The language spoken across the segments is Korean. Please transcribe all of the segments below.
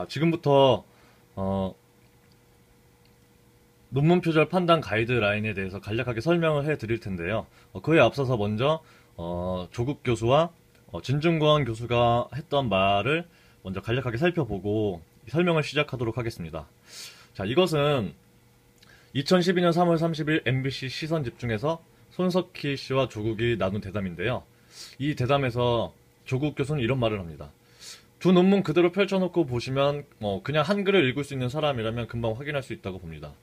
지금부터 논문 표절 판단 가이드라인에 대해서 간략하게 설명을 해 드릴 텐데요. 그에 앞서서 먼저 조국 교수와 진중권 교수가 했던 말을 먼저 간략하게 살펴보고 설명을 시작하도록 하겠습니다. 자, 이것은 2012년 3월 30일 MBC 시선 집중에서 손석희 씨와 조국이 나눈 대담인데요. 이 대담에서 조국 교수는 이런 말을 합니다. 두 논문 그대로 펼쳐놓고 보시면 그냥 한글을 읽을 수 있는 사람이라면 금방 확인할 수 있다고 봅니다.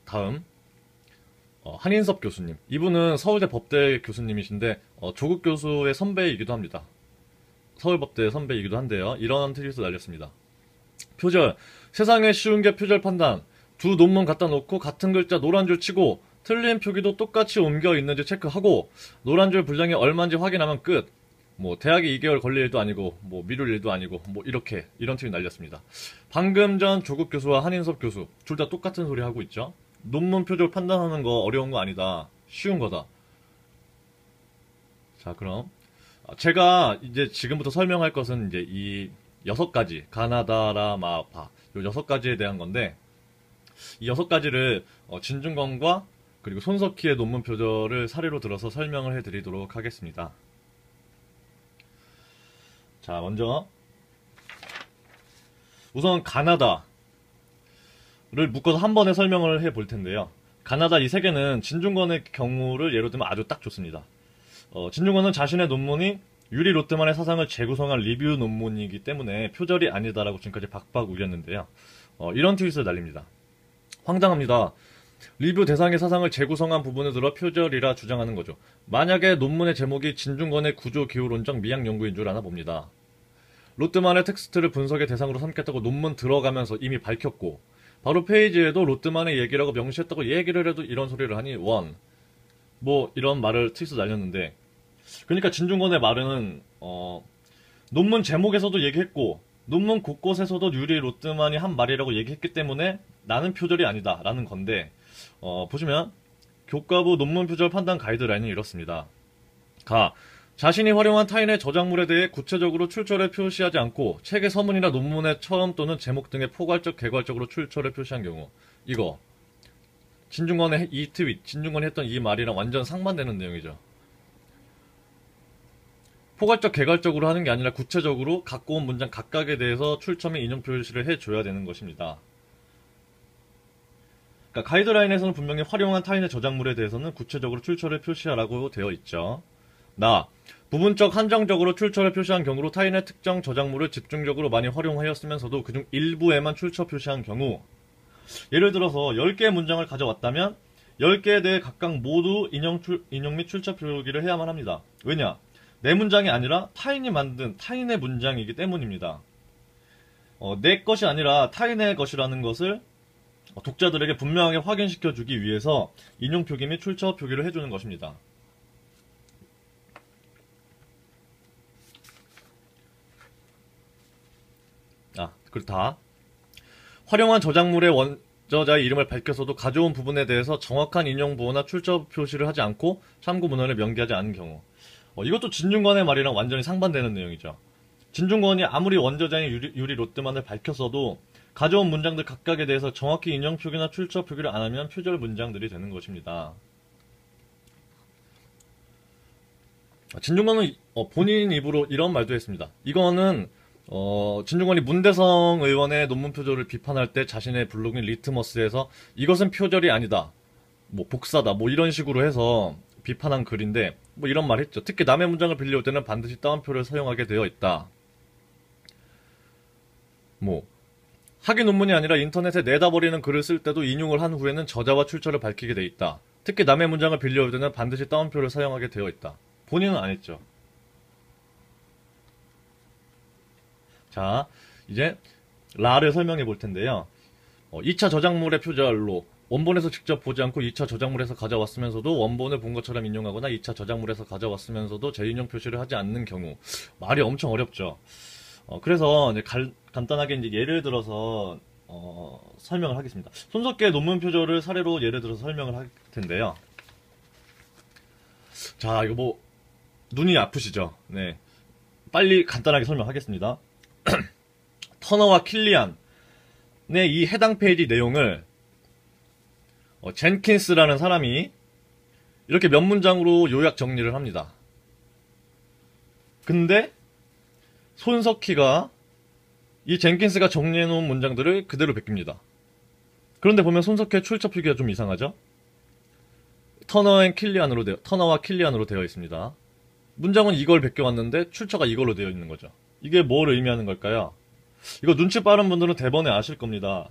다음 한인섭 교수님. 이분은 서울대 법대 교수님이신데 조국 교수의 선배이기도 합니다. 서울법대 선배이기도 한데요. 이런 트윗을 날렸습니다. 표절. 세상에 쉬운 게 표절 판단. 두 논문 갖다 놓고 같은 글자 노란 줄 치고 틀린 표기도 똑같이 옮겨 있는지 체크하고 노란 줄 분량이 얼마인지 확인하면 끝. 대학이 2개월 걸릴 일도 아니고 미룰 일도 아니고 이런 트윗 날렸습니다. 방금 전 조국 교수와 한인섭 교수 둘 다 똑같은 소리 하고 있죠. 논문 표절 판단하는 거 어려운 거 아니다. 쉬운 거다. 자, 그럼 제가 이제 지금부터 설명할 것은 이제 이 6가지 가나다라 마파 요 6가지에 대한 건데 이 6가지를 진중권과 그리고 손석희의 논문 표절을 사례로 들어서 설명을 해드리도록 하겠습니다. 자, 먼저 우선 가나다를 묶어서 한 번에 설명을 해볼 텐데요. 가나다 이 세 개는 진중권의 경우를 예로 들면 아주 딱 좋습니다. 진중권은 자신의 논문이 유리 로트만의 사상을 재구성한 리뷰 논문이기 때문에 표절이 아니다라고 지금까지 박박 우겼는데요. 이런 트윗을 날립니다. 황당합니다. 리뷰 대상의 사상을 재구성한 부분을 들어 표절이라 주장하는 거죠. 만약에 논문의 제목이 진중권의 구조기후론적 미학연구인 줄 아나 봅니다. 로트만의 텍스트를 분석의 대상으로 삼겠다고 논문 들어가면서 이미 밝혔고 바로 페이지에도 로트만의 얘기라고 명시했다고 얘기를 해도 이런 소리를 하니 이런 말을 트윗을 날렸는데 그러니까 진중권의 말은 논문 제목에서도 얘기했고 논문 곳곳에서도 유리 로트만이 한 말이라고 얘기했기 때문에 나는 표절이 아니다 라는 건데 보시면 교과부 논문 표절 판단 가이드라인은 이렇습니다. 자신이 활용한 타인의 저작물에 대해 구체적으로 출처를 표시하지 않고 책의 서문이나 논문의 처음 또는 제목 등의 포괄적, 개괄적으로 출처를 표시한 경우 이거 진중권의 이 트윗, 진중권이 했던 이 말이랑 완전 상반되는 내용이죠. 포괄적, 개괄적으로 하는 게 아니라 구체적으로 갖고 온 문장 각각에 대해서 출처 및 인용 표시를 해줘야 되는 것입니다. 그러니까 가이드라인에서는 분명히 활용한 타인의 저작물에 대해서는 구체적으로 출처를 표시하라고 되어 있죠. 부분적 한정적으로 출처를 표시한 경우로 타인의 특정 저작물을 집중적으로 많이 활용하였으면서도 그중 일부에만 출처 표시한 경우 예를 들어서 10개의 문장을 가져왔다면 10개에 대해 각각 모두 인용 및 출처 표기를 해야만 합니다. 왜냐? 내 문장이 아니라 타인이 만든 타인의 문장이기 때문입니다. 내 것이 아니라 타인의 것이라는 것을 독자들에게 분명하게 확인시켜주기 위해서 인용 표기 및 출처 표기를 해주는 것입니다. 그렇다. 활용한 저작물의 원저자의 이름을 밝혀서도 가져온 부분에 대해서 정확한 인용 부호나 출처 표시를 하지 않고 참고 문헌을 명기하지 않은 경우 이것도 진중권의 말이랑 완전히 상반되는 내용이죠. 진중권이 아무리 원저자인 유리 로트만을 밝혔어도 가져온 문장들 각각에 대해서 정확히 인용 표기나 출처 표기를 안 하면 표절 문장들이 되는 것입니다. 진중권은 본인 입으로 이런 말도 했습니다. 이거는 진중권이 문대성 의원의 논문 표절을 비판할 때 자신의 블로그인 리트머스에서 이것은 표절이 아니다. 복사다. 이런 식으로 해서 비판한 글인데 이런 말 했죠. 특히 남의 문장을 빌려올 때는 반드시 따옴표를 사용하게 되어 있다. 학위 논문이 아니라 인터넷에 내다버리는 글을 쓸 때도 인용을 한 후에는 저자와 출처를 밝히게 돼 있다. 특히 남의 문장을 빌려올 때는 반드시 따옴표를 사용하게 되어 있다. 본인은 안 했죠. 자, 이제 라를 설명해 볼 텐데요. 2차 저작물의 표절로 원본에서 직접 보지 않고 2차 저작물에서 가져왔으면서도 원본을 본 것처럼 인용하거나 2차 저작물에서 가져왔으면서도 재인용 표시를 하지 않는 경우 말이 엄청 어렵죠. 그래서 이제 간단하게 이제 예를 들어서 설명을 하겠습니다. 손석희의 논문 표절을 사례로 예를 들어서 설명을 할 텐데요. 자, 이거 눈이 아프시죠? 네. 빨리 간단하게 설명하겠습니다. 터너와 킬리안의 이 해당 페이지 내용을 젠킨스라는 사람이 이렇게 몇 문장으로 요약 정리를 합니다. 근데 손석희가 이 젠킨스가 정리해놓은 문장들을 그대로 베낍니다. 그런데 보면 손석희의 출처 표기가 좀 이상하죠? 터너와 킬리안으로 되어 있습니다. 문장은 이걸 베껴왔는데 출처가 이걸로 되어 있는 거죠. 이게 뭘 의미하는 걸까요? 이거 눈치 빠른 분들은 대번에 아실 겁니다.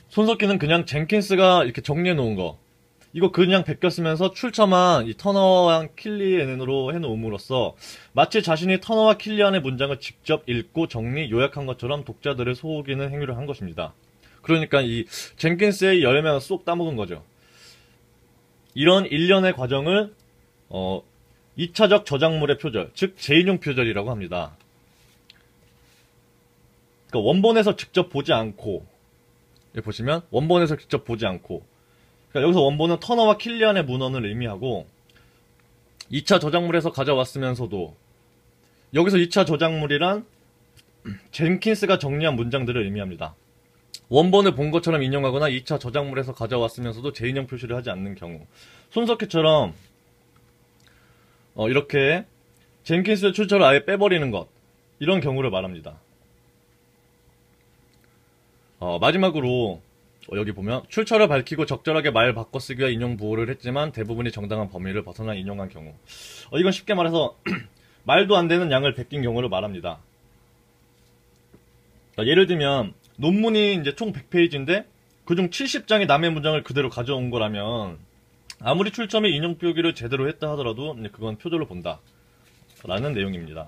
손석희는 그냥 젠킨스가 이렇게 정리해 놓은 거, 이거 그냥 베껴 쓰면서 출처만 이 터너와 킬리안으로 해놓음으로써 마치 자신이 터너와 킬리안의 문장을 직접 읽고 정리, 요약한 것처럼 독자들을 속이는 행위를 한 것입니다. 그러니까 이 젠킨스의 열매가 쏙 따먹은 거죠. 이런 일련의 과정을 2차적 저작물의 표절, 즉 제2용 표절이라고 합니다. 그러니까 원본에서 직접 보지 않고, 여기 보시면 원본에서 직접 보지 않고, 그러니까 여기서 원본은 터너와 킬리안의 문헌을 의미하고 2차 저작물에서 가져왔으면서도 여기서 2차 저작물이란 젠킨스가 정리한 문장들을 의미합니다. 원본을 본 것처럼 인용하거나 2차 저작물에서 가져왔으면서도 제2용 표시를 하지 않는 경우, 손석희처럼 이렇게 젠킨스의 출처를 아예 빼버리는 것, 이런 경우를 말합니다. 마지막으로 여기 보면 출처를 밝히고 적절하게 말 바꿔쓰기와 인용 부호를 했지만 대부분이 정당한 범위를 벗어나 인용한 경우, 이건 쉽게 말해서 말도 안 되는 양을 베낀 경우를 말합니다. 예를 들면 논문이 이제 총 100페이지인데 그중 70장이 남의 문장을 그대로 가져온 거라면 아무리 출처 및 인용 표기를 제대로 했다 하더라도 그건 표절로 본다 라는 내용입니다.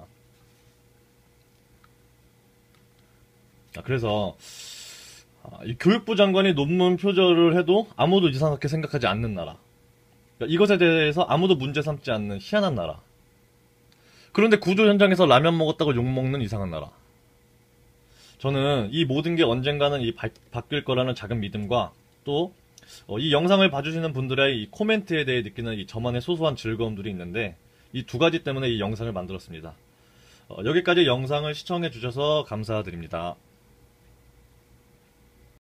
그래서 이 교육부 장관이 논문 표절을 해도 아무도 이상하게 생각하지 않는 나라, 그러니까 이것에 대해서 아무도 문제 삼지 않는 희한한 나라, 그런데 구조 현장에서 라면 먹었다고 욕먹는 이상한 나라. 저는 이 모든 게 언젠가는 바뀔 거라는 작은 믿음과 또 이 영상을 봐주시는 분들의 이 코멘트에 대해 느끼는 이 저만의 소소한 즐거움들이 있는데, 이 두 가지 때문에 이 영상을 만들었습니다. 여기까지 영상을 시청해 주셔서 감사드립니다.